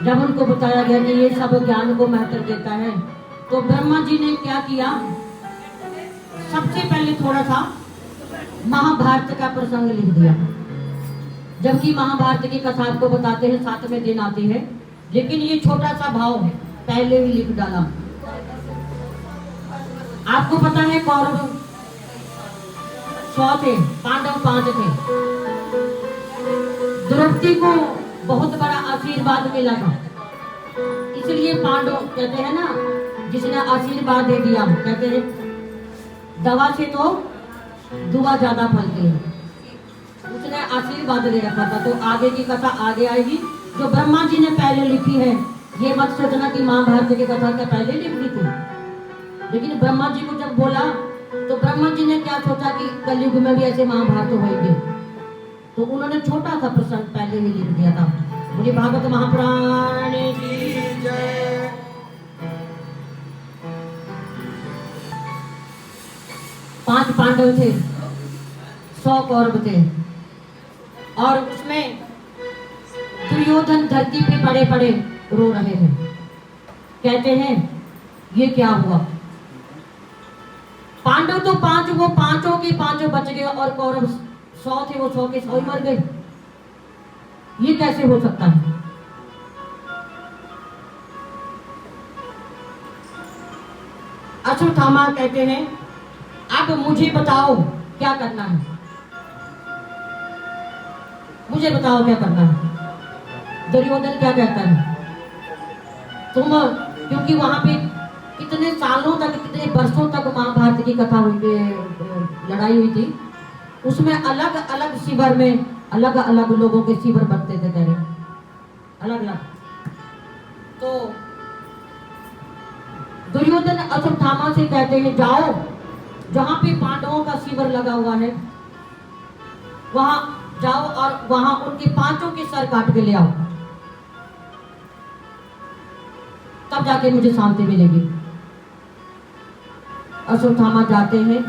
जब उनको बताया गया कि ये सब ज्ञान को महत्व देता है, तो ब्रह्मा जी ने क्या किया, सबसे पहले थोड़ा सा महाभारत का प्रसंग लिख दिया। जबकि महाभारत की कथा आपको बताते हैं 7वें दिन आती है, लेकिन ये छोटा सा भाव पहले ही लिख डाला। आपको पता है कौरव 100 थे, पांडव 5 थे। द्रौपदी को बहुत बड़ा आशीर्वाद मिला था, इसलिए पांडव कहते हैं ना, जिसने आशीर्वाद दे दिया, कहते हैं दवा से तो दुआ ज्यादा फलती है। उसने आशीर्वाद दे रखा था। तो आगे की कथा आगे आएगी, जो ब्रह्मा जी ने पहले लिखी है। ये मत सोचना कि महाभारत की कथा क्या पहले लिख दी थी, लेकिन ब्रह्मा जी को जब बोला तो ब्रह्मा जी ने क्या सोचा कि कलयुग में भी ऐसे महाभारत होंगे, तो उन्होंने छोटा सा प्रसंग पहले ही लिख दिया था। मुझे भागवत महापुराण की जय। 5 पांडव थे, 100 कौरव थे, और उसमें दुर्योधन धरती पे पड़े पड़े रो रहे हैं। कहते हैं ये क्या हुआ, पांडव तो 5, वो पांचों के पांचों बच गए, और कौरव 100 थे, वो 100 के 100 ही मर गए। ये कैसे हो सकता है? अश्वत्थामा कहते हैं अब मुझे बताओ क्या करना है, मुझे बताओ क्या करना है। दुर्योधन क्या कहता है, तुम, क्योंकि वहां पे कितने सालों तक, कितने वर्षों तक महाभारत की कथा हुई, लड़ाई हुई थी, उसमें अलग अलग शिविर में अलग अलग लोगों के शिविर बनते थे, कह रहे अलग अलग। तो दुर्योधन अश्वत्थामा से कहते हैं जाओ, जहां पे पांडवों का शिविर लगा हुआ है वहां जाओ, और वहां उनके 5 के सर काट के ले आओ, तब जाके मुझे शांति मिलेगी। अश्वत्थामा जाते हैं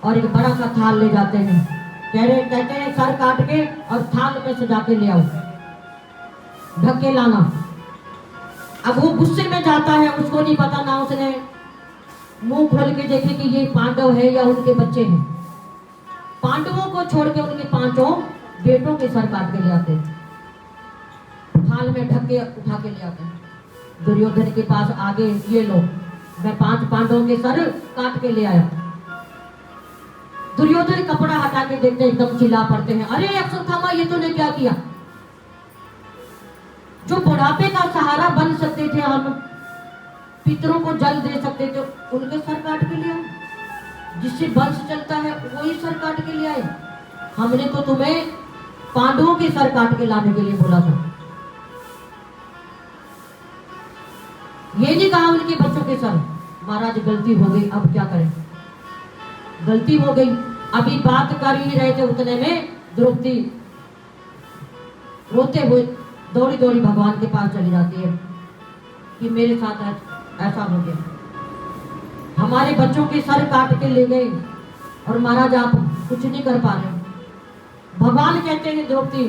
और एक बड़ा सा थाल ले जाते हैं, कहते हैं सर काट के और थाल में सजा के ले आओ, ढक के लाना। अब वो गुस्से में जाता है, उसको नहीं पता ना, उसने मुंह खोल के देखे कि ये पांडव है या उनके बच्चे हैं। पांडवों को छोड़ के उनके 5 बेटों के सर काट के ले आते, थाल में ढक के उठा के ले आते हैं दुर्योधन के पास। आगे ये लो, मैं 5 पांडवों के सर काट के ले आया। दुर्योधन कपड़ा हटा के देखते, एकदम चिल्ला पड़ते हैं, अरे अश्वत्थामा ये तूने क्या किया? जो बुढ़ापे का सहारा बन सकते थे हम, पितरों को जल दे सकते थे, उनके सर काट के ले आए। जिससे वंश चलता है वही सर काट के ले आए। हमने तो तुम्हें पांडवों के सर काट के लाने के लिए बोला था, ये नहीं कहा उनके बच्चों के सर। महाराज गलती हो गई, अब क्या करें, गलती हो गई। अभी बात कर ही रहे थे, उतने में द्रौपदी रोते हुए दौड़ी दौड़ी भगवान के पास चली जाती है कि मेरे साथ ऐसा हो गया, हमारे बच्चों के सर काट के ले गए और महाराज आप कुछ नहीं कर पा रहे। भगवान कहते हैं द्रौपदी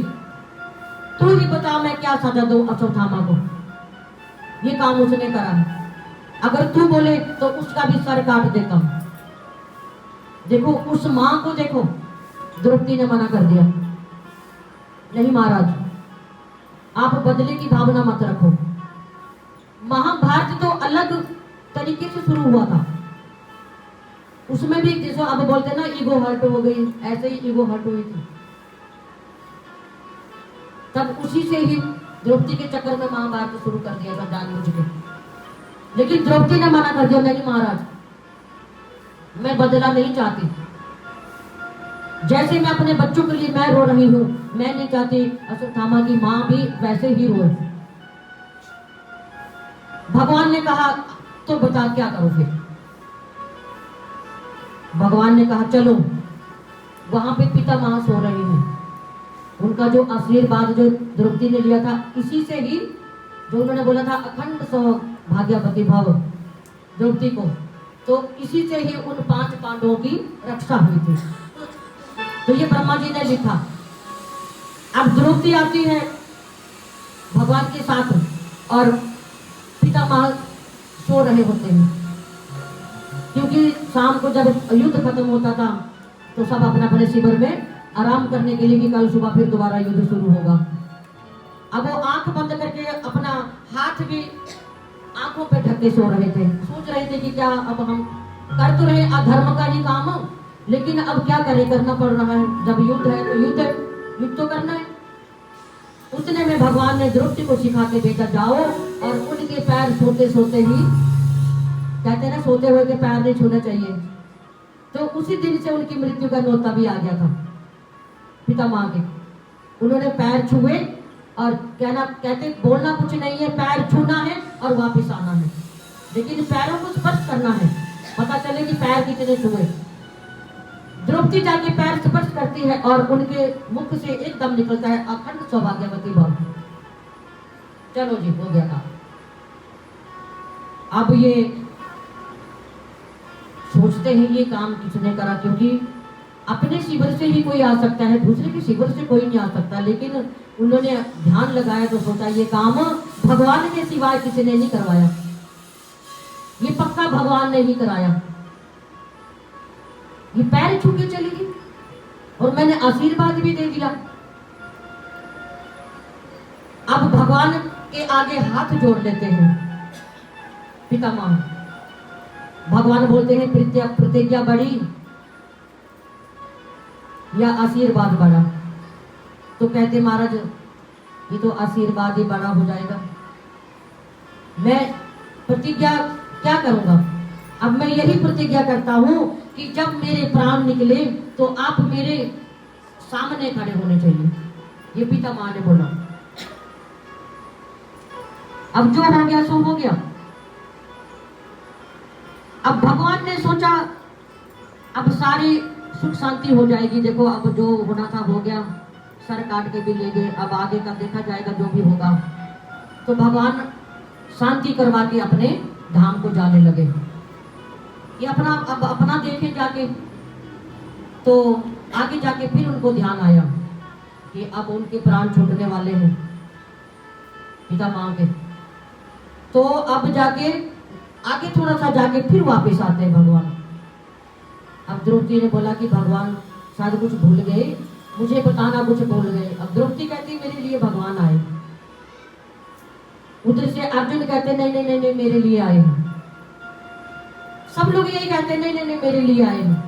तू ही बता मैं क्या सजा दूं अश्वत्थामा को, ये काम उसने करा है, अगर तू बोले तो उसका भी सर काट देता हूं। देखो उस मां को देखो, द्रौपदी ने मना कर दिया, नहीं महाराज आप बदले की भावना मत रखो। महाभारत तो अलग तरीके से शुरू हुआ था, उसमें भी जैसे अब बोलते ना ईगो हर्ट हो गई, ऐसे ही ईगो हर्ट हुई थी। तब उसी से ही द्रौपदी के चक्कर में महाभारत शुरू कर दिया था जानबूझ के, लेकिन द्रौपदी ने मना कर दिया, नहीं महाराज मैं बदला नहीं चाहती। जैसे मैं अपने बच्चों के लिए मैं रो रही हूं, मैं नहीं चाहती अश्वत्थामा की मां भी वैसे ही रोए। भगवान ने कहा तो बता क्या करोगे? भगवान ने कहा चलो, वहां पे पिता मां सो रहे हैं, उनका जो आशीर्वाद जो द्रौपदी ने लिया था, इसी से ही जो उन्होंने बोला था अखंड सौभाग्यवती भव द्रौपदी को, तो इसी से ही उन 5 पांडवों की रक्षा हुई थी। तो ये ब्रह्मा जी ने लिखा। अब द्रौपदी आती है, भगवान के साथ और पितामह सो रहे होते हैं, क्योंकि शाम को जब युद्ध खत्म होता था तो सब अपने अपने शिविर में आराम करने के लिए कि कल सुबह फिर दोबारा युद्ध शुरू होगा। अब वो आंख बंद करके अपना हाथ भी आंखों पे ढक के सो रहे थे, सोच रहे थे कि क्या अब हम कर तो रहे अधर्म का ही काम, लेकिन अब क्या करें, करना पड़ रहा है, जब युद्ध है तो युद्ध तो करना है। उतने में भगवान ने द्रौपदी को सिखा के भेजा, जाओ और उनके पैर सोते सोते ही, कहते हैं ना सोते हुए के पैर नहीं छूना चाहिए, तो उसी दिन से उनकी मृत्यु का न्योता भी आ गया था पितामह के। उन्होंने पैर छुए और कहते बोलना कुछ नहीं है, पैर छूना है और वापस आना है, लेकिन पैरों को स्पर्श करना है, पता चले कि पैर कितने छुए। द्रौपदी जाके पैर स्पर्श करती है और उनके मुख से एकदम निकलता है अखंड सौभाग्यवती भाव। चलो जी, हो गया काम। अब ये सोचते हैं ये काम किसने करा, क्योंकि अपने शिविर से ही कोई आ सकता है, दूसरे के शिविर से कोई नहीं आ सकता, लेकिन उन्होंने ध्यान लगाया तो सोचा ये काम भगवान के सिवाय किसी ने नहीं करवाया, ये पक्का भगवान ने ही कराया। ये पैर छू के चली गई और मैंने आशीर्वाद भी दे दिया। अब भगवान के आगे हाथ जोड़ लेते हैं पितामह। भगवान बोलते हैं प्रतिज्ञा बड़ी या आशीर्वाद बड़ा, तो कहते महाराज ये तो आशीर्वाद ही बड़ा हो जाएगा, मैं प्रतिज्ञा क्या करूंगा। अब मैं यही प्रतिज्ञा करता हूं कि जब मेरे प्राण निकले तो आप मेरे सामने खड़े होने चाहिए, ये पितामह ने बोला। अब जो हो गया सो हो गया। अब भगवान ने सोचा अब सारी सुख शांति हो जाएगी, देखो अब जो होना था हो गया, सर काट के भी ले गए, अब आगे का देखा जाएगा जो भी होगा। तो भगवान शांति करवा के अपने धाम को जाने लगे, ये अब अपना देखे जाके। तो आगे जाके फिर उनको ध्यान आया कि अब उनके प्राण छूटने वाले हैं पितामह के, तो अब जाके आगे थोड़ा सा जाके फिर वापस आते हैं भगवान। अब द्रौपदी ने बोला कि भगवान शायद कुछ भूल गए, मुझे बताना कुछ भूल गए। अब द्रौपदी कहती मेरे लिए भगवान आए, उधर से अर्जुन कहते नहीं नहीं नहीं नहीं मेरे लिए आए हैं, सब लोग यही कहते नहीं नहीं नहीं मेरे लिए आए हैं।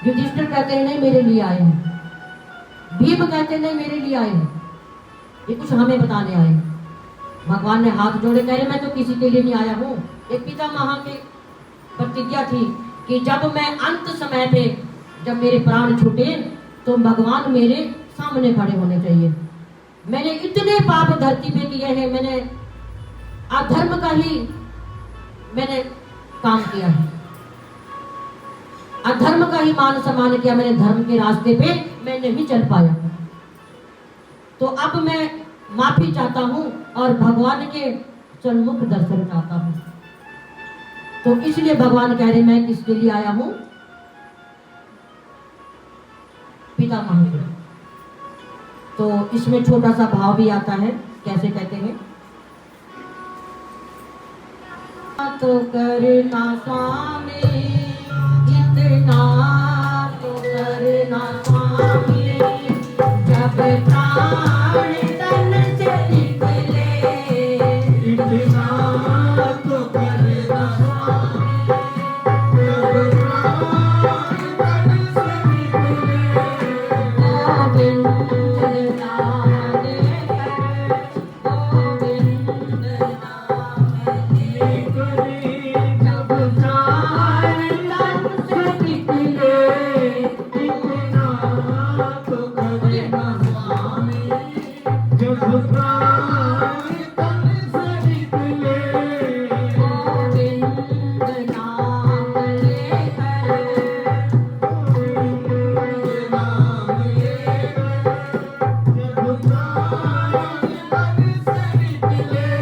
युधिष्ठिर कहते हैं नहीं मेरे लिए आए हैं, भीम कहते नहीं मेरे लिए आए हैं, ये कुछ हमें बताने आए हैं। भगवान ने हाथ जोड़े, कह रहे मैं तो किसी के लिए नहीं आया हूँ, एक पितामह की प्रतिज्ञा थी कि जब मैं अंत समय पे जब मेरे प्राण छूटे तो भगवान मेरे सामने खड़े होने चाहिए। मैंने इतने पाप धरती पे किए हैं, मैंने अधर्म का ही मैंने काम किया है, अधर्म का ही मान सम्मान किया मैंने, धर्म के रास्ते पे मैं नहीं चल पाया। तो अब मैं माफी चाहता हूं और भगवान के सन्मुख दर्शन चाहता हूं। तो इसलिए भगवान कह रहे मैं किसके लिए आया हूं, पितामह के। तो इसमें छोटा सा भाव भी आता है, कैसे कहते हैं, तो करना स्वामी इतना तो करना स्वामी, जब प्राण तन से निकले इतना तो करना स्वामी, जब प्राण तन से निकले गोविंद नाम लेकर, गोविंद नाम लेकर, जब प्राण तन से निकले इतना तो करना स्वामी, जब प्राण तन से निकले गोविंद नाम लेकर, गोविंद नाम लेकर, जब प्राण तन से निकले।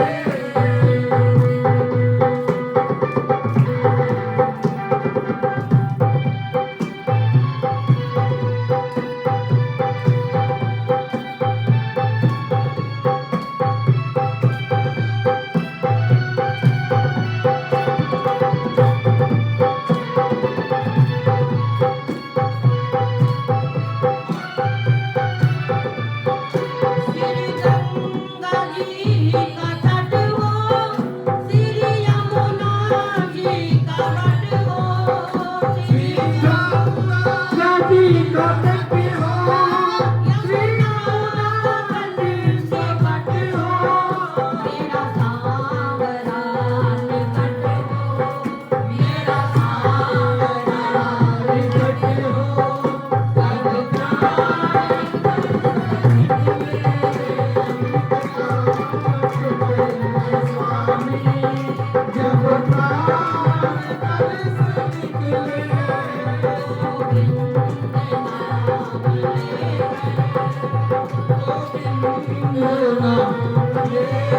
मैं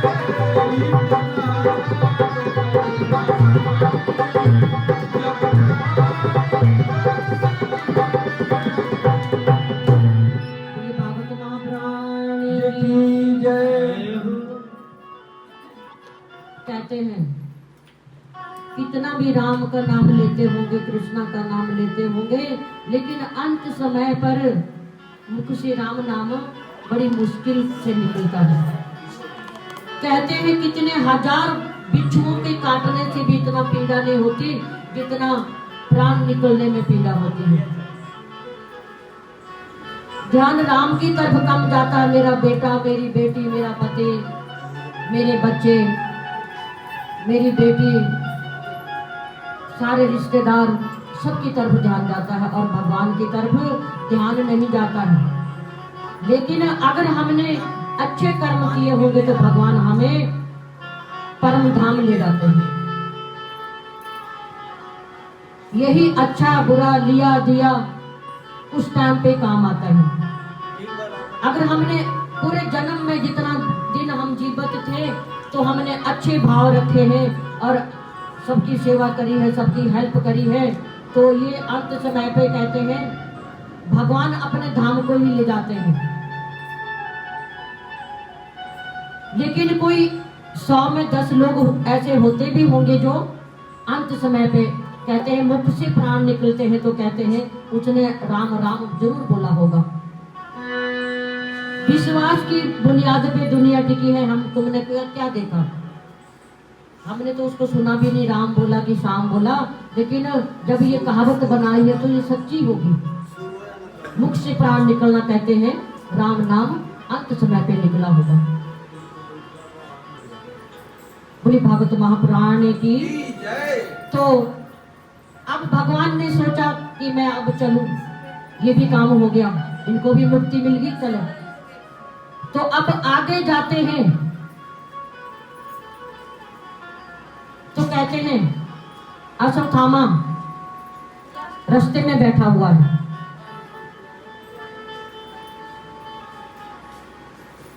भागवत महापुराण की जय। कहते हैं कितना भी राम का नाम लेते होंगे, कृष्णा का नाम लेते होंगे, लेकिन अंत समय पर मुख से राम नाम बड़ी मुश्किल से निकलता है। कहते हैं कितने हजार बिच्छुओं के काटने से भी इतना पीड़ा नहीं होती जितना प्राण निकलने में पीड़ा होती है। ध्यान राम की तरफ कम जाता है, मेरा बेटा, मेरी बेटी, मेरा पति, मेरे बच्चे, मेरी बेटी, सारे रिश्तेदार, सबकी तरफ ध्यान जाता है और भगवान की तरफ ध्यान नहीं जाता है। लेकिन अगर हमने अच्छे कर्म किए होंगे तो भगवान हमें परम धाम ले जाते हैं। यही अच्छा बुरा लिया दिया उस टाइम पे काम आता है। अगर हमने पूरे जन्म में जितना दिन हम जीवित थे तो हमने अच्छे भाव रखे हैं और सबकी सेवा करी है, सबकी हेल्प करी है, तो ये अंत समय पे कहते हैं भगवान अपने धाम को ही ले जाते हैं। लेकिन कोई 100 में 10 लोग ऐसे होते भी होंगे जो अंत समय पे कहते हैं मुख से प्राण निकलते हैं तो कहते हैं उसने राम राम जरूर बोला होगा। विश्वास की बुनियाद पे दुनिया टिकी है। हम तुमने क्या देखा? हमने तो उसको सुना भी नहीं, राम बोला कि शाम बोला, लेकिन जब ये कहावत बनाई है तो ये सच्ची होगी। मुख से प्राण निकलना कहते हैं राम नाम अंत समय पे निकला होगा। बोली भागवत महापुराण की। तो अब भगवान ने सोचा कि मैं अब चलूं, ये भी काम हो गया, इनको भी मुक्ति मिल गई, चलो। तो अब आगे जाते हैं तो कहते हैं अश्वत्थामा रास्ते में बैठा हुआ है।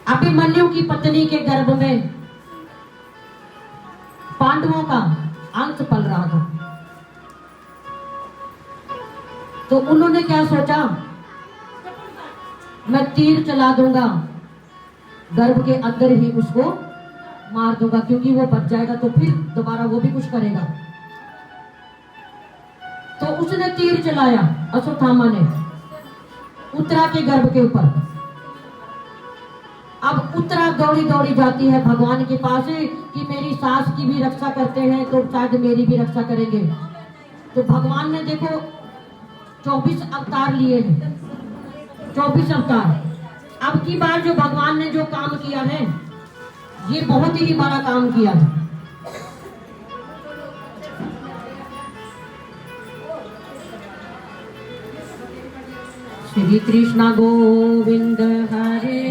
अभिमन्यु की पत्नी के गर्भ में पांडवों का अंश पल रहा था। तो उन्होंने क्या सोचा, मैं तीर चला दूंगा, गर्भ के अंदर ही उसको मार दूंगा, क्योंकि वो बच जाएगा तो फिर दोबारा वो भी कुछ करेगा। तो उसने तीर चलाया, अश्वत्थामा ने, उत्तरा के गर्भ के ऊपर। अब उत्तरा दौड़ी दौड़ी जाती है भगवान के पास कि मेरी सास की भी रक्षा करते हैं तो शायद मेरी भी रक्षा करेंगे। तो भगवान ने देखो 24 अवतार लिए हैं, 24 अवतार। अब की बार जो भगवान ने जो काम किया है ये बहुत ही बड़ा काम किया है। श्री कृष्ण गोविंद हरे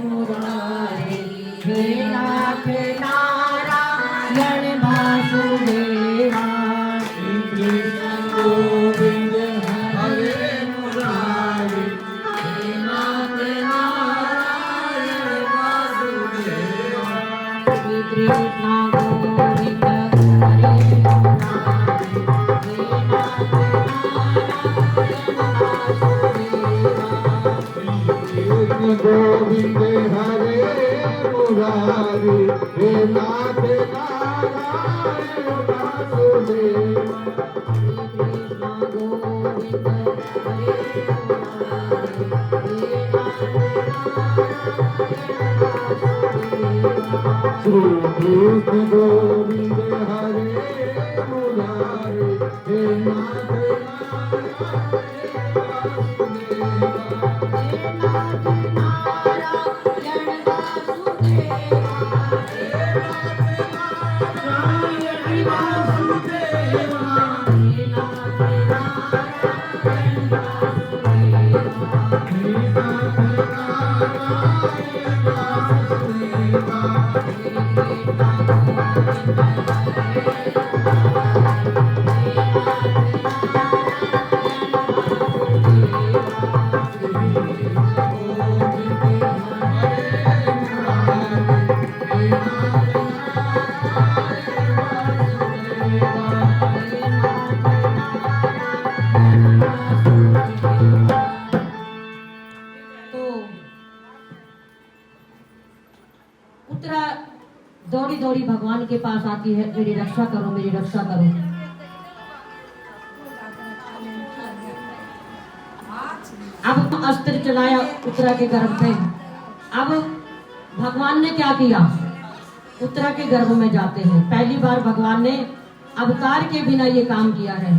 मुरारे, हे नाथ नारायण वासुदेवा। श्री कृष्ण गोविंद हरे मुरारे, हे नाथ नारायण वासुदेवा। श्री कृष्ण गोविंद हरे मुरारे, हे नाथ गोविंद हरे मुरारी, हे नाथ नारायण वासुदेवा। श्री कृष्ण गोविंद हरे मुरारी, हे नाथ नारायण तो उत्तरा दौड़ी दौड़ी भगवान के पास आती है, मेरी रक्षा करो, मेरी रक्षा करो। अब अस्त्र चलाया उत्तरा के गर्भ पे। अब भगवान ने क्या किया, उत्तरा के गर्भ में जाते हैं। पहली बार भगवान ने अवतार के बिना ये काम किया है।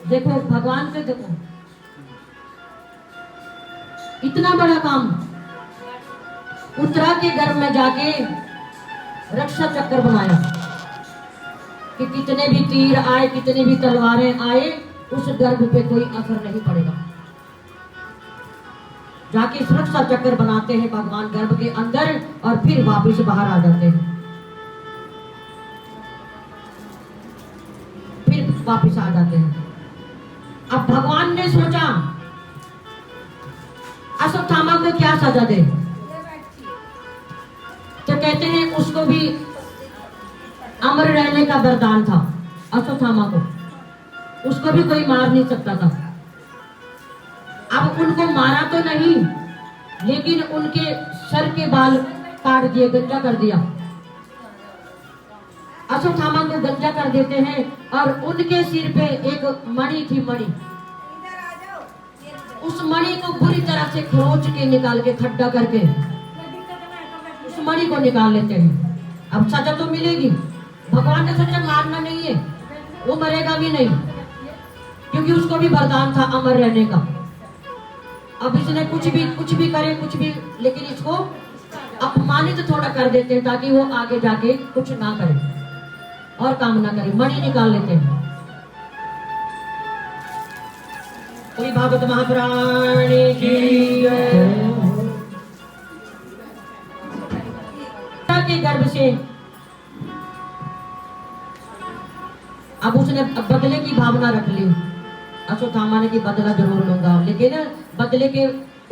देखो भगवान पे देखो, इतना बड़ा काम उत्तरा के गर्भ में जाके रक्षा चक्र बनाया कि कितने भी तीर आए, कितनी भी तलवारें आए, उस गर्भ पे कोई असर नहीं पड़ेगा। जाके सुरक्षा चक्र बनाते हैं भगवान गर्भ के अंदर और फिर वापस बाहर आ जाते हैं, फिर वापस आ जाते हैं। अब भगवान ने सोचा अश्वत्थामा को क्या सजा दे, तो कहते हैं उसको भी अमर रहने का वरदान था। अश्वत्थामा को, उसको भी कोई मार नहीं सकता था। अब उनको मारा तो नहीं, लेकिन उनके सर के बाल काट दिए, गंजा कर दिया। अश्वत्थामा को गंजा कर देते हैं और उनके सिर पे एक मणि थी, मणि, उस मणि को बुरी तरह से खरोच के निकाल के, खड्डा करके उस मणि को निकाल लेते हैं। अब सजा तो मिलेगी। भगवान ने सोचा मारना नहीं है, वो मरेगा भी नहीं, क्योंकि उसको भी वरदान था अमर रहने का। अब इसने कुछ भी करे, कुछ भी, लेकिन इसको अपमानित थोड़ा कर देते हैं ताकि वो आगे जाके कुछ ना करे और काम ना करे। मणि निकाल लेते हैं। कोई भागवत महापुराण की के गर्भ से अब उसने बदले की भावना रख ली। अश्वत्थामा ने कि बदला जरूर लूंगा, लेकिन बदले के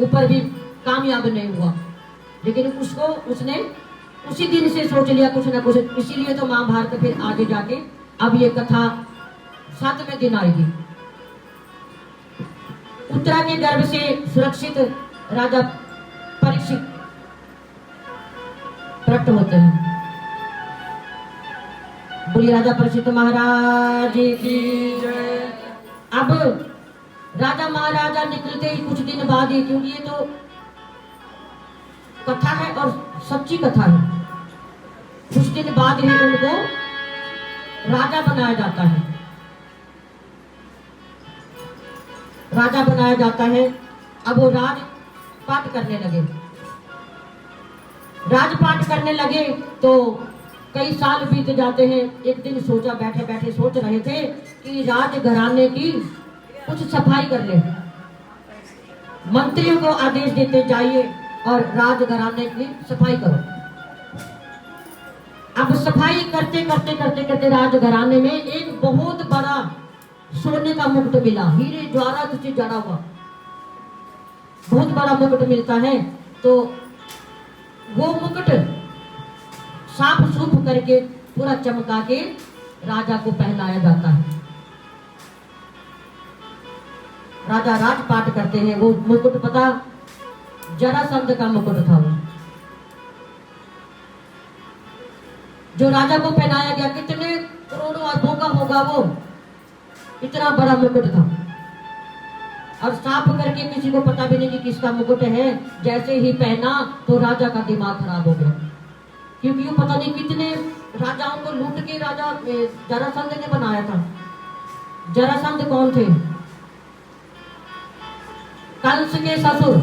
ऊपर भी कामयाब नहीं हुआ। लेकिन उसको उसने उसी दिन से सोच लिया कुछ ना कुछ। इसीलिए तो महाभारत फिर आगे जाके अब ये कथा 7वें दिन आएगी। उत्तरा के गर्भ से सुरक्षित राजा परीक्षित प्रकट होते हैं। बोलिए राजा परीक्षित महाराज की जय। अब राजा महाराजा निकलते ही कुछ दिन बाद ही, क्योंकि ये तो कथा है और सच्ची कथा है, कुछ दिन बाद ही उनको राजा बनाया जाता है। राजा बनाया जाता है। अब वो राजपाट करने लगे। राजपाट करने लगे तो कई साल बीत जाते हैं। एक दिन सोचा, बैठे बैठे सोच रहे थे कि राजघराने की कुछ सफाई कर ले। मंत्रियों को आदेश देते जाइए और राजघराने की सफाई करो। अब सफाई करते करते करते करते राजघराने में एक बहुत बड़ा सोने का मुकुट मिला, हीरे ज्वारात से जड़ा हुआ बहुत बड़ा मुकुट मिलता है। तो वो मुकुट साफ सूफ करके पूरा चमका के राजा को पहनाया जाता है। राजा राजपाट करते हैं। वो मुकुट पता, जरासंध का मुकुट था वो, जो राजा को पहनाया गया। कितने करोड़ों अरबों का होगा वो, इतना बड़ा मुकुट था। और साफ करके किसी को पता भी नहीं कि किसका मुकुट है। जैसे ही पहना तो राजा का दिमाग खराब हो गया, क्योंकि वो पता नहीं कितने राजाओं को लूट के राजा जरासंध ने बनाया था। जरासंध कौन थे? कंस के ससुर,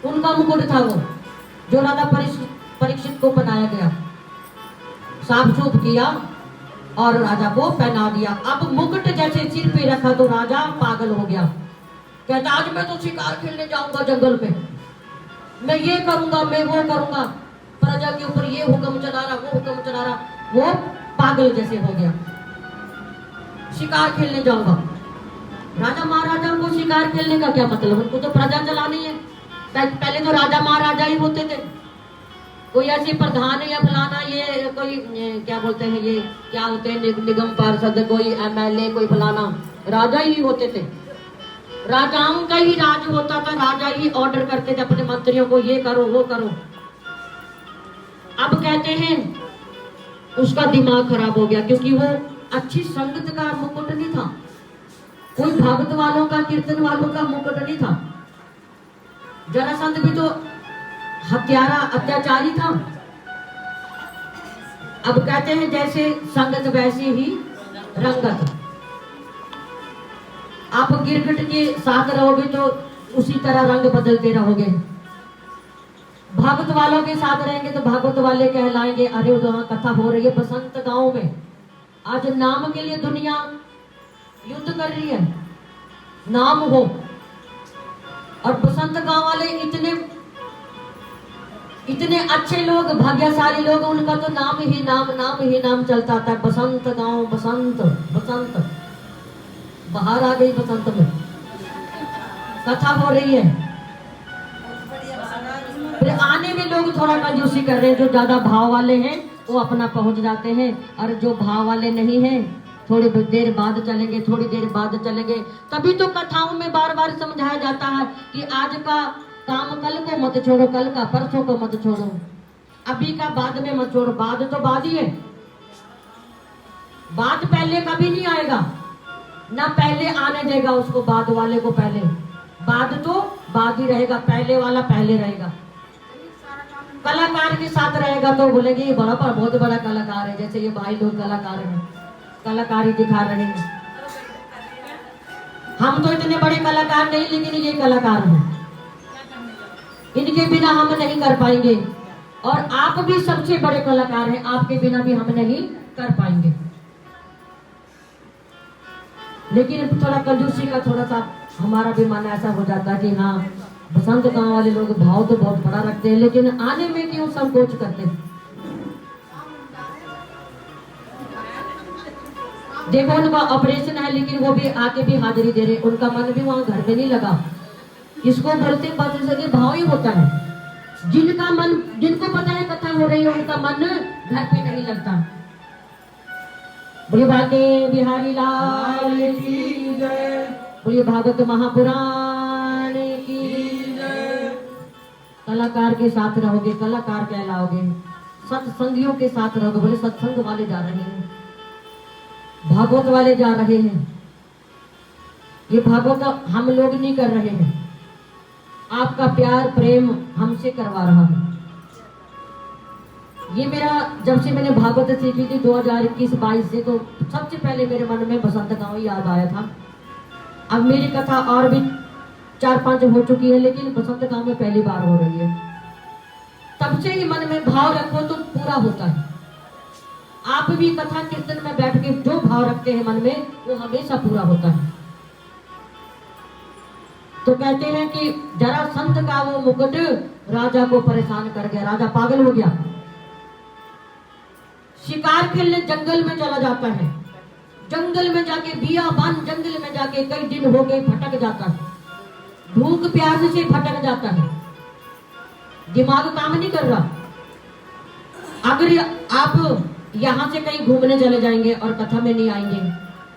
उनका मुकुट था वो, जो राजा परीक्षित को बनाया गया। साफ सूफ किया और राजा को पहना दिया। अब मुकुट जैसे सिर पे रखा तो राजा पागल हो गया। कहता आज मैं तो शिकार खेलने जाऊंगा जंगल पे, मैं ये करूंगा, मैं वो करूंगा, प्रजा के ऊपर ये हुक्म चला रहा, वो हुक्म चला रहा। वो पागल जैसे हो गया, शिकार खेलने जाऊंगा। राजा महाराजाओं को शिकार खेलने का क्या मतलब, उनको तो प्रजा चलानी है। पहले तो राजा महाराजा ही होते थे, कोई ऐसे प्रधान या फलाना, ये कोई क्या बोलते हैं, ये क्या होते हैं, निगम पार्षद, कोई एमएलए, कोई फलाना, राजा ही होते थे। राजाओं का ही राज होता था, राजा ही ऑर्डर करते थे अपने मंत्रियों को, ये करो वो करो। अब कहते हैं उसका दिमाग खराब हो गया, क्योंकि वो अच्छी संगत का मुकुट नहीं था, कोई भगत वालों का, कीर्तन वालों का मुकुट नहीं था। जरासंध भी तो हत्यारा अत्याचारी था। अब कहते हैं जैसे संगत वैसी ही रंगत। आप गिरगिट के साथ रहोगे तो उसी तरह रंग बदलते रहोगे। भागवत वालों के साथ रहेंगे तो भागवत वाले कहलाएंगे। अरे वहां कथा हो रही है बसंत गांव में, आज नाम के लिए दुनिया युद्ध कर रही है, नाम हो। और बसंत गांव वाले इतने इतने अच्छे लोग, भाग्यशाली लोग, उनका तो नाम ही नाम चलता था। बसंत गांव, बसंत बसंत, बाहर आ गई बसंत में, कथा हो रही है। फिर आने में लोग थोड़ा कंजूसी कर रहे हैं, जो ज्यादा भाव वाले हैं वो अपना पहुंच जाते हैं, और जो भाव वाले नहीं हैं थोड़ी देर बाद चलेंगे, थोड़ी देर बाद चलेंगे। तभी तो कथाओं में बार बार समझाया जाता है कि आज का काम कल को मत छोड़ो, कल का परसों को मत छोड़ो, अभी का बाद में मत छोड़ो। बाद तो बाद ही है, बाद पहले कभी नहीं आएगा, ना पहले आने देगा उसको बाद वाले को पहले। बाद तो बाद ही रहेगा, पहले वाला पहले रहेगा। कलाकार के साथ रहेगा तो बोलेंगे ये बड़ा बहुत बड़ा कलाकार है, जैसे ये भाई लोग कलाकार हैं, कलाकारी दिखा रहे हैं। हम तो इतने बड़े कलाकार नहीं, लेकिन ये कलाकार हैं, इनके बिना हम नहीं कर पाएंगे। और आप भी सबसे बड़े कलाकार हैं, आपके बिना भी हम नहीं कर पाएंगे। लेकिन थोड़ा कंजूसी का थोड़ा सा हमारा भी मन ऐसा हो जाता है कि हाँ बसंत गांव वाले लोग भाव तो बहुत बड़ा रखते हैं, लेकिन आने में क्यों संकोच करते हैं। देखो उनका ऑपरेशन है, लेकिन वो भी आके भी हाजिरी दे रहे, उनका मन भी वहां घर में नहीं लगा। इसको बोलते बस भाव ही होता है। जिनका मन, जिनको पता है कथा हो रही है, उनका मन घर पे नहीं लगता। बोलिए बाके बिहारी लाल की जय, बोलिए भागवत महापुराण की जय। कलाकार के साथ रहोगे, कलाकार कहलाओगे। सत्संगियों के साथ रहोगे, बोले सत्संग वाले जा रहे हैं, भागवत वाले जा रहे हैं। ये भागवत हम लोग नहीं कर रहे हैं, आपका प्यार प्रेम हमसे करवा रहा है। ये मेरा, जब से मैंने भागवत सीखी थी 2021-22 से, तो सबसे पहले मेरे मन में बसंत गांव याद आया था। अब मेरी कथा और भी 4-5 हो चुकी है, लेकिन बसंत गांव में पहली बार हो रही है। तब से ही मन में भाव रखो तो पूरा होता है। आप भी कथा कीर्तन में बैठ के जो भाव रखते हैं मन में, वो हमेशा पूरा होता है। तो कहते हैं कि जरासंध का वो मुकुट राजा को परेशान कर गया, राजा पागल हो गया। शिकार खेलने जंगल में चला जाता है, जंगल में जाके बियाबान जंगल में जाके कई दिन हो गए भटक जाता है, भूख प्यास से भटक जाता है, दिमाग काम नहीं कर रहा। अगर आप यहाँ से कहीं घूमने चले जाएंगे और कथा में नहीं आएंगे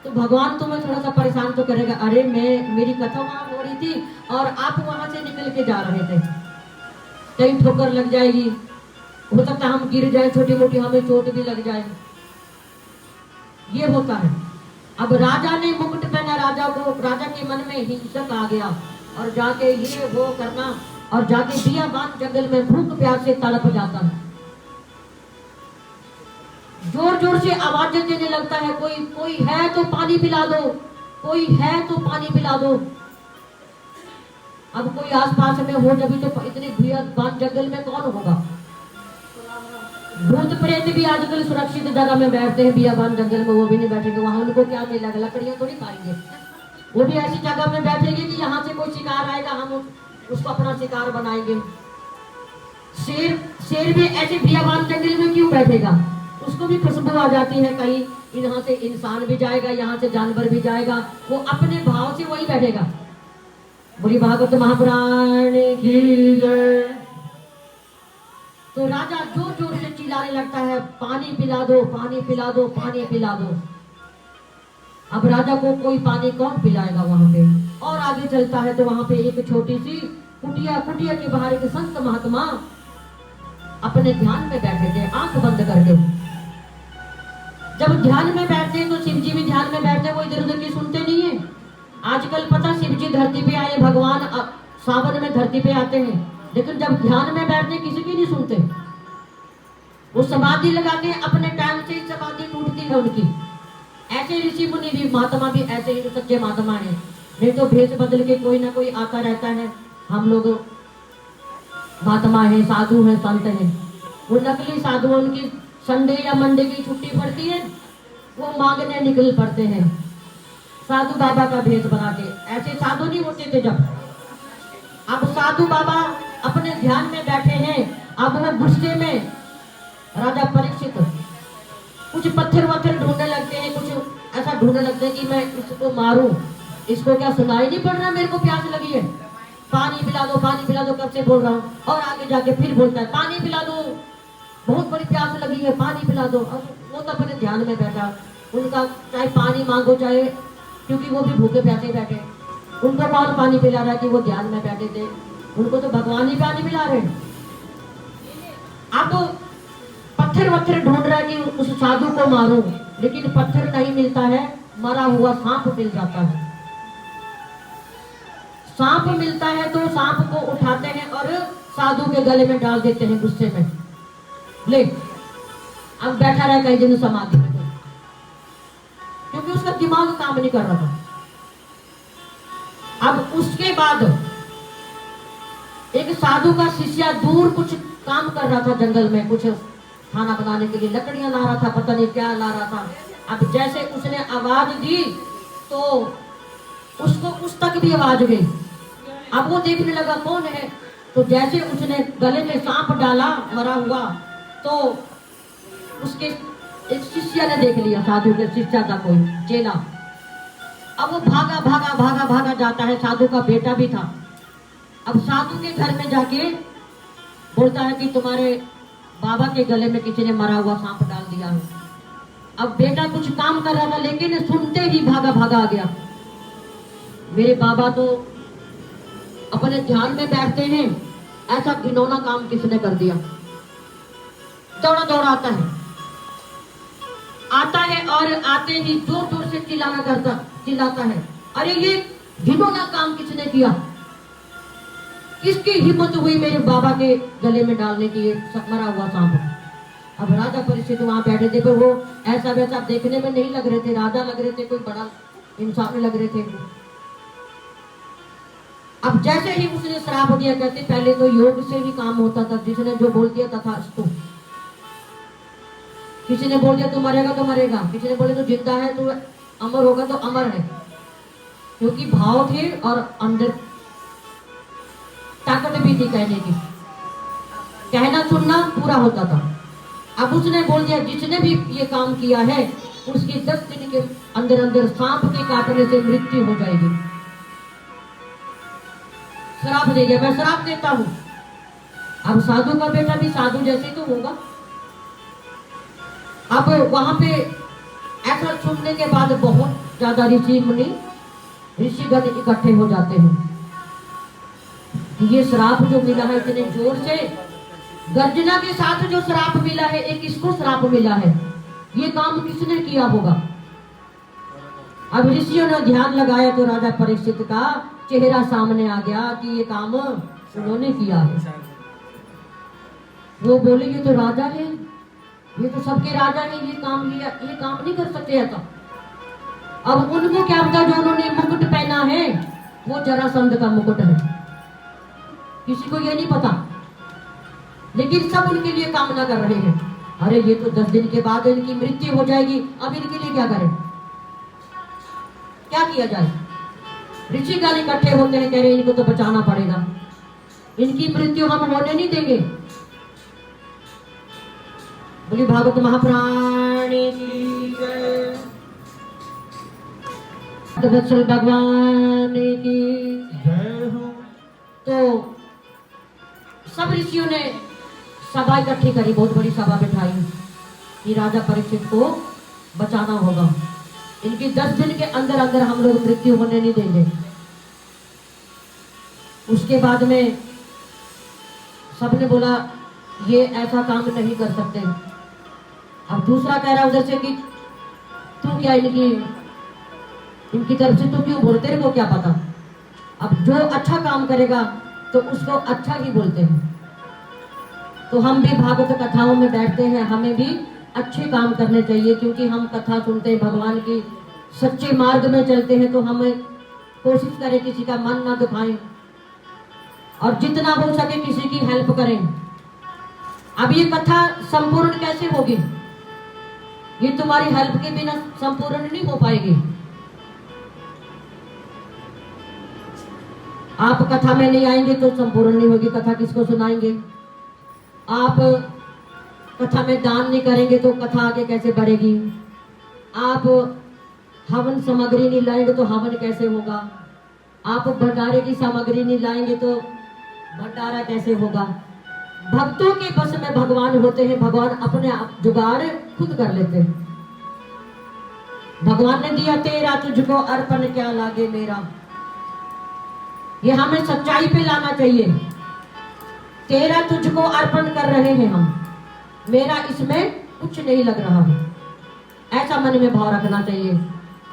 तो भगवान तुम्हें थोड़ा सा परेशान तो करेगा। अरे मेरी कथा वहां हो रही थी और आप वहां से निकल के जा रहे थे, कहीं ठोकर लग जाएगी, हो सकता है हम गिर जाए, छोटी मोटी हमें चोट भी लग जाए, ये होता है। अब राजा ने मुकुट पहना, राजा के मन में हिंसक आ गया और जाके ये वो करना, और जाके बियाबान जंगल में भूख प्यास से तड़प जाता है, जोर जोर से आवाजें देने लगता है, कोई है तो पानी पिला दो, कोई है तो पानी पिला दो। अब कोई आसपास में हो जब तो इतने बियाबान जंगल में कौन होगा। भूत प्रेत भी आजकल सुरक्षित जगह में बैठते हैं, बियाबान जंगल में वो भी नहीं बैठेंगे, वहां उनको क्या मिलेगा, लकड़ियां थोड़ी खाएंगे। वो भी ऐसी जगह में बैठेंगे कि यहाँ से कोई शिकार आएगा, हम उसको अपना शिकार बनाएंगे। शेर भी ऐसे बियाबान जंगल में क्यों बैठेगा, उसको भी खुशबू आ जाती है, कहीं यहाँ से इंसान भी जाएगा, यहाँ से जानवर भी जाएगा, वो अपने भाव से वही बैठेगा। बोली भागवत महापुराण की जय। तो राजा जोर जोर से चिल्लाने लगता है, पानी पिला दो, पानी पिला दो, पानी पिला दो। अब राजा को कोई पानी कौन पिलाएगा वहां पे। और आगे चलता है तो वहां पे एक छोटी सी कुटिया, कुटिया के बाहर एक संत महात्मा अपने ध्यान में बैठे थे, आंख बंद करके। जब ध्यान में बैठते हैं तो शिव जी भी ध्यान में बैठते हैं, वो इधर उधर की सुनते नहीं है। आजकल पता शिव जी धरती पे आए, भगवान सावन में धरती पे आते हैं, लेकिन जब ध्यान में बैठते किसी की नहीं सुनते। वो समाधि लगाते हैं, अपने टाइम से ही समाधि टूटती है उनकी। ऐसे ऋषि मुनि भी, महात्मा भी ऐसे ही सच्चे महात्मा है, नहीं तो भेष बदल के कोई ना कोई आता रहता है। हम लोग महात्मा है, साधु है, संत है। वो नकली साधु, उनकी संडे या मंडे की छुट्टी पड़ती है, वो मांगने निकल पड़ते हैं साधु बाबा का भेष बना के। ऐसे साधु नहीं होते थे जब। अब साधु बाबा अपने ध्यान में बैठे हैं। अब वो गुस्से में राजा परीक्षित कुछ पत्थर वत्थर ढूंढने लगते हैं, कुछ ऐसा ढूंढने लगते हैं कि मैं इसको मारूं। इसको क्या सुनाई नहीं पड़ रहा, मेरे को प्यास लगी है, पानी पिला दो, पानी पिला दो, कब से बोल रहा हूँ। और आगे जाके फिर बोलता है, पानी पिला दो, बहुत बड़ी प्यास लगी है, पानी पिला दो। अब वो तो अपने ध्यान में बैठा, उनका चाहे पानी मांगो, चाहे, क्योंकि वो भी भूखे प्यासे बैठे, उनको कौन पानी पिला रहा है कि वो ध्यान में बैठे थे, उनको तो भगवान ही पानी पिला रहे। अब पत्थर वत्थर ढूंढ रहा है कि उस साधु को मारूं, लेकिन पत्थर नहीं मिलता है, मरा हुआ सांप मिल जाता है। सांप मिलता है तो सांप को उठाते हैं और साधु के गले में डाल देते हैं गुस्से में। ले, अब बैठा रहा कई दिन समाधि में, क्योंकि उसका दिमाग काम नहीं कर रहा था। अब उसके बाद एक साधु का शिष्य दूर कुछ काम कर रहा था जंगल में, कुछ खाना बनाने के लिए लकड़ियां ला रहा था, पता नहीं क्या ला रहा था। अब जैसे उसने आवाज दी तो उसको उस तक भी आवाज गई। अब वो देखने लगा कौन है, तो जैसे उसने गले में सांप डाला मरा हुआ, तो उसके एक शिष्य ने देख लिया, साधु के शिष्य था कोई चेला। अब वो भागा भागा भागा भागा जाता है, साधु का बेटा भी था। अब साधु के घर में जाके बोलता है कि तुम्हारे बाबा के गले में किसी ने मरा हुआ सांप डाल दिया है। अब बेटा कुछ काम कर रहा था, लेकिन सुनते ही भागा भागा आ गया। मेरे बाबा तो अपने ध्यान में बैठते हैं, ऐसा घिनौना काम किसने कर दिया। दौड़ा दौड़ा आता है और आते ही जोर जोर से चिल्लाता है, अरे ये घिनौना काम किसने किया, किसकी हिम्मत हुई मेरे बाबा के गले में डालने की ये मरा हुआ सांप। अब राजा परीक्षित वहां बैठे थे, पर वो ऐसा वैसा देखने में नहीं लग रहे थे, राजा लग रहे थे, कोई बड़ा इंसान लग रहे थे। अब जैसे ही उसने श्राप दिया, कहते पहले तो योग से भी काम होता था, जिसने जो बोल दिया था उसको। किसी ने बोल दिया तू मरेगा तो मरेगा, किसी ने बोले तो जिंदा है, तो अमर होगा तो अमर है, क्योंकि भाव थे और अंदर ताकत भी थी कहने की, कहना सुनना पूरा होता था। अब उसने बोल दिया जिसने भी ये काम किया है उसकी 10 दिन के अंदर अंदर सांप के काटने से मृत्यु हो जाएगी। श्राप दे दिया, मैं श्राप देता हूं। अब साधु का बेटा भी साधु जैसे तो होगा। अब वहां पे ऐसा सुनने के बाद बहुत ज्यादा ऋषिगण इकट्ठे हो जाते हैं। ये श्राप जो मिला है इतने जोर से गर्जना के साथ जो श्राप मिला है, एक इसको श्राप मिला है, ये काम किसने किया होगा। अब ऋषियों ने ध्यान लगाया तो राजा परीक्षित का चेहरा सामने आ गया कि ये काम उन्होंने किया है। वो बोले ये तो राजा है, ये तो सबके राजा है, ये काम नहीं कर सकते ऐसा। अब उनको क्या पता जो उन्होंने मुकुट पहना है वो जरासंध का मुकुट है, किसी को ये नहीं पता, लेकिन सब उनके लिए कामना कर रहे हैं। अरे ये तो 10 दिन के बाद इनकी मृत्यु हो जाएगी, अब इनके लिए क्या करें, क्या किया जाए। ऋषिगण इकट्ठे होते हैं, कह रहे इनको तो बचाना पड़ेगा, इनकी मृत्यु हम होने नहीं देंगे। बोली भागवत महापुराण की जय, वत्सल भगवान की जय हो। तो सब ऋषियों ने सभा इकट्ठी करी, बहुत बड़ी सभा बिठाई कि राजा परीक्षित को बचाना होगा। इनकी 10 दिन के अंदर अंदर हम लोग मृत्यु होने नहीं देंगे। उसके बाद में सबने बोला ये ऐसा काम नहीं कर सकते। अब दूसरा कह रहा उधर से कि तू क्या इनकी तरफ से तो क्यों बोलते, तेरे को क्या पता। अब जो अच्छा काम करेगा तो उसको अच्छा ही बोलते हैं। तो हम भी भागवत कथाओं में बैठते हैं, हमें भी अच्छे काम करने चाहिए, क्योंकि हम कथा सुनते हैं भगवान की, सच्चे मार्ग में चलते हैं। तो हमें कोशिश करें किसी का मन ना दुखाएं और जितना हो सके किसी की हेल्प करें। अब ये कथा संपूर्ण कैसे होगी, ये तुम्हारी हेल्प के बिना संपूर्ण नहीं हो पाएगी। आप कथा में नहीं आएंगे तो संपूर्ण नहीं होगी। कथा किसको सुनाएंगे? आप कथा में दान नहीं करेंगे तो कथा आगे कैसे बढ़ेगी? आप हवन सामग्री नहीं लाएंगे तो हवन कैसे होगा? आप भंडारे की सामग्री नहीं लाएंगे तो भंडारा कैसे होगा? भक्तों के बस में भगवान होते हैं, भगवान अपने आप जुगाड़ खुद कर लेते हैं। भगवान ने दिया तेरा तुझको अर्पण क्या लागे मेरा, ये हमें सच्चाई पे लाना चाहिए। तेरा तुझको अर्पण कर रहे हैं हम, मेरा इसमें कुछ नहीं लग रहा है, ऐसा मन में भाव रखना चाहिए।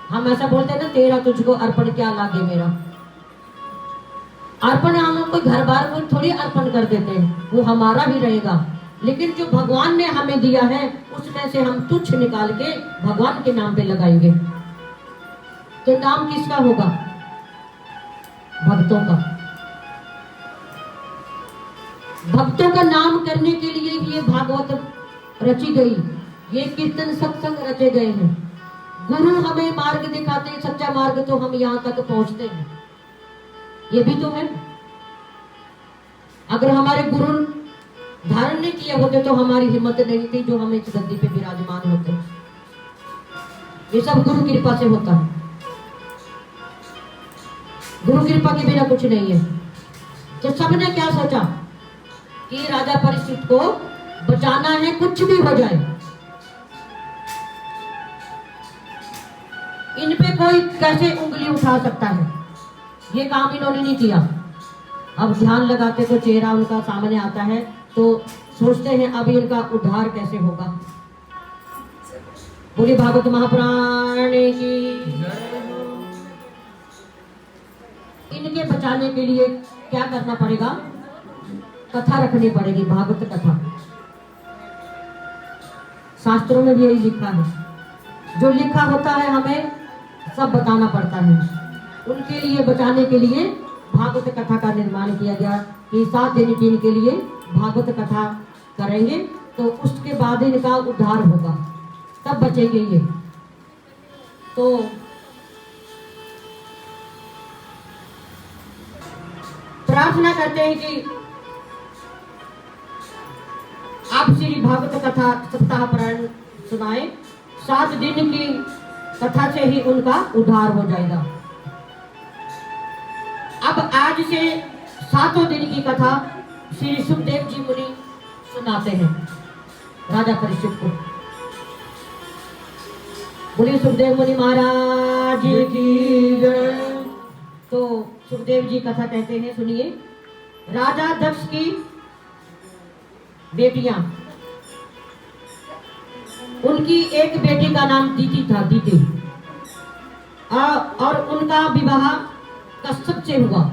हम ऐसा बोलते हैं ना, तेरा तुझको अर्पण क्या लागे मेरा। अर्पण हम कोई घर बार को थोड़ी अर्पण कर देते हैं, वो हमारा ही रहेगा, लेकिन जो भगवान ने हमें दिया है उसमें से हम तुच्छ निकाल के भगवान के नाम पे लगाएंगे। तो नाम किसका होगा? भक्तों का। भक्तों का नाम करने के लिए ये भागवत रची गई, ये कीर्तन सत्संग रचे गए हैं। गुरु हमें मार्ग दिखाते हैं, सच्चा मार्ग, तो हम यहाँ तक पहुंचते हैं। ये भी तो है। अगर हमारे गुरु धारण नहीं किए होते तो हमारी हिम्मत नहीं थी जो हम इस गद्दी पे विराजमान होते। ये सब गुरु कृपा से होता है, गुरु कृपा के बिना कुछ नहीं है। तो सबने क्या सोचा कि राजा परीक्षित को बचाना है, कुछ भी हो जाए। इन पे कोई कैसे उंगली उठा सकता है, ये काम इन्होंने नहीं किया। अब ध्यान लगाते तो चेहरा उनका सामने आता है, तो सोचते हैं अब इनका उद्धार कैसे होगा। बोली भागवत महापुराण की। इनके बचाने के लिए क्या करना पड़ेगा? कथा रखनी पड़ेगी, भागवत कथा। शास्त्रों में भी यही लिखा है, जो लिखा होता है हमें सब बताना पड़ता है। उनके लिए बचाने के लिए भागवत कथा का निर्माण किया गया कि 7 दिन की इनके लिए भागवत कथा करेंगे, तो उसके बाद इनका उद्धार होगा, तब बचेंगे ये। तो प्रार्थना करते हैं कि आप श्री भागवत कथा सप्ताह पारायण सुनाए। 7 दिन की कथा से ही उनका उद्धार हो जाएगा। अब आज से 7 दिन की कथा श्री सुखदेव जी मुनि सुनाते हैं राजा परीक्षित को। बोलिए सुखदेव मुनि महाराज की जय। तो सुखदेव जी कथा कहते हैं, सुनिए। राजा दक्ष की बेटियां, उनकी एक बेटी का नाम दीति था, दीति, और उनका विवाह कश्यप से हुआ।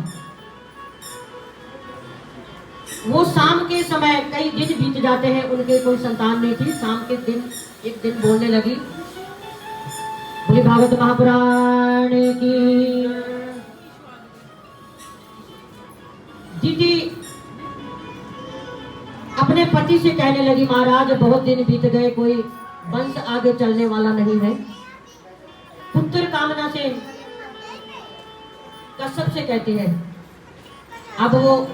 वो शाम के समय, कई दिन बीत जाते हैं, उनके कोई संतान नहीं थी। शाम के दिन एक दिन बोलने लगी, बोले भागवत महापुराण की। दीदी अपने पति से कहने लगी, महाराज बहुत दिन बीत गए, कोई वंश आगे चलने वाला नहीं है। पुत्र कामना से कश्यप से कहती है। अब वो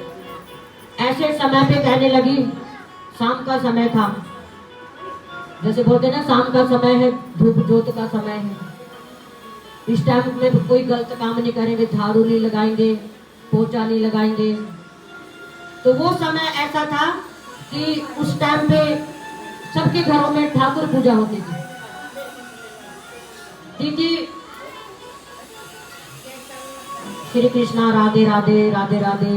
ऐसे समय पे कहने लगी, शाम का समय था, जैसे बोलते ना शाम का समय है, धूप जोत का समय है। इस टाइम में कोई गलत काम नहीं करेंगे, झाड़ू नहीं लगाएंगे, पोछा नहीं लगाएंगे। तो वो समय ऐसा था कि उस टाइम पे सबके घरों में ठाकुर पूजा होती थी। दीदी श्री कृष्णा राधे राधे राधे राधे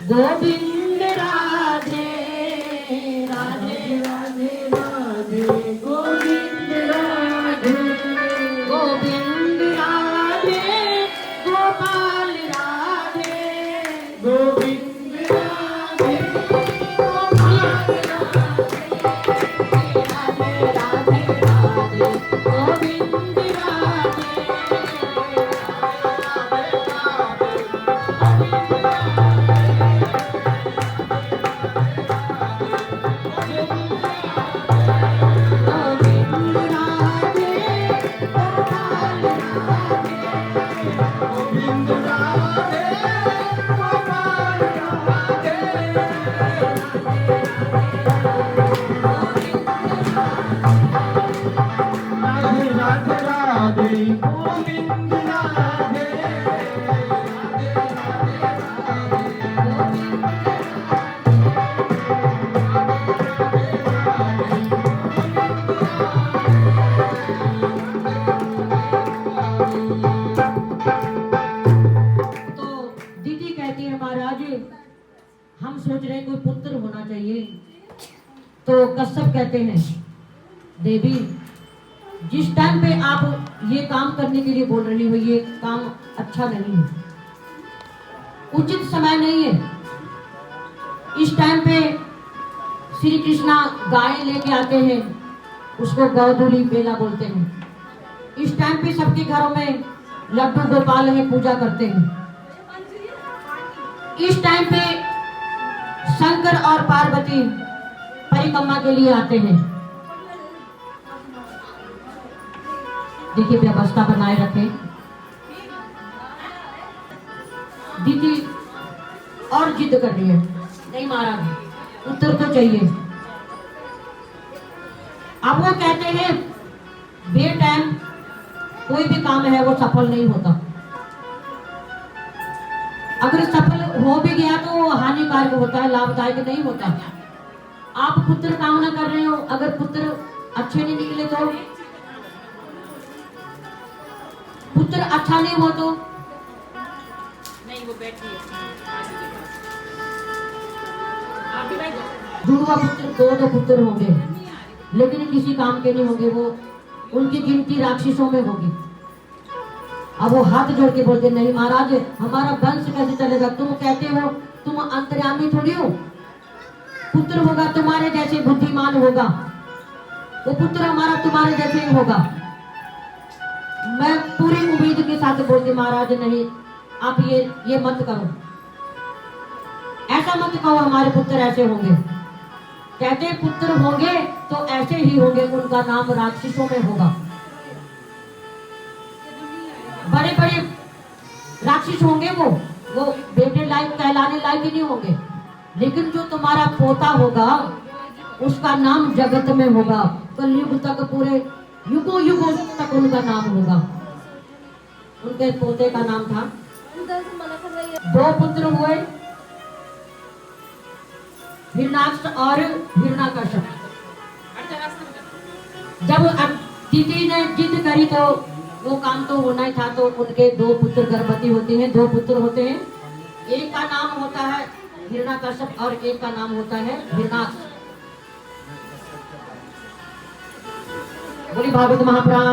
गोविंद राधे राधे राधे राधे गोविंद राधे गोविंद राधे गोपाल राधे गोविंद राधे गोपाल राधे राधे राधे राधे गोविंद राधे गोविंद राधे गोपाल राधे गोविंद राधे गोपाल राधे राधे राधे गोविंद राधे तो दीदी कहती है महाराज हम सोच रहे हैं कोई पुत्र होना चाहिए। तो कश्यप कहते हैं देवी जिस टाइम पे आप ये काम करने के लिए बोल रही हो ये काम अच्छा नहीं है, उचित समय नहीं है। इस टाइम पे श्री कृष्णा गाय लेके आते हैं, उसको गौधुली बेला बोलते हैं। इस टाइम पे सबके घरों में लड्डू गोपाल है पूजा करते हैं। इस टाइम पे शंकर और पार्वती परिक्रमा के लिए आते हैं। देखिए व्यवस्था बनाए रखें। दीदी और जिद कर रही है, नहीं महाराज उत्तर तो चाहिए। अब वो कहते हैं बे टाइम कोई भी काम है वो सफल नहीं होता। अगर सफल हो भी गया तो वो हानिकारक होता है, लाभदायक नहीं होता। आप पुत्र कामना कर रहे हो, अगर पुत्र अच्छे नहीं निकले तो, पुत्र अच्छा नहीं हो तो नहीं वो बैठी है। जुड़वा पुत्र दो पुत्र होंगे लेकिन किसी काम के नहीं होंगे, वो उनकी गिनती राक्षसों में होगी। अब वो हाथ जोड़ के बोलते नहीं महाराज हमारा वंश कैसे चलेगा, तुम कहते हो तुम अंतर्यामी थोड़ी हो, पुत्र होगा तुम्हारे जैसे बुद्धिमान होगा, वो पुत्र हमारा तुम्हारे जैसे ही होगा। मैं पूरी उम्मीद के साथ बोलती महाराज नहीं आप ये मत करो, ऐसा मत कहो हमारे पुत्र ऐसे होंगे। कहते पुत्र होंगे तो ऐसे ही होंगे, उनका नाम राक्षसों में होगा, बड़े बड़े राक्षस होंगे वो बेटे लायक कहलाने लायक ही नहीं होंगे। लेकिन जो तुम्हारा पोता होगा उसका नाम जगत में होगा, कलयुग तक पूरे युगों युगों तक उनका नाम होगा। उनके पोते का नाम था, दो पुत्र हुए हिरणाक्ष और हिरणाकश्यप। जब दीदी ने जिद करी तो वो काम तो होना ही था, तो उनके दो पुत्र गर्भवती होते हैं, दो पुत्र होते हैं। एक का नाम होता है हिरणाकश्यप और एक का नाम होता है हिरणाक्ष। बोली भागवत महापुराण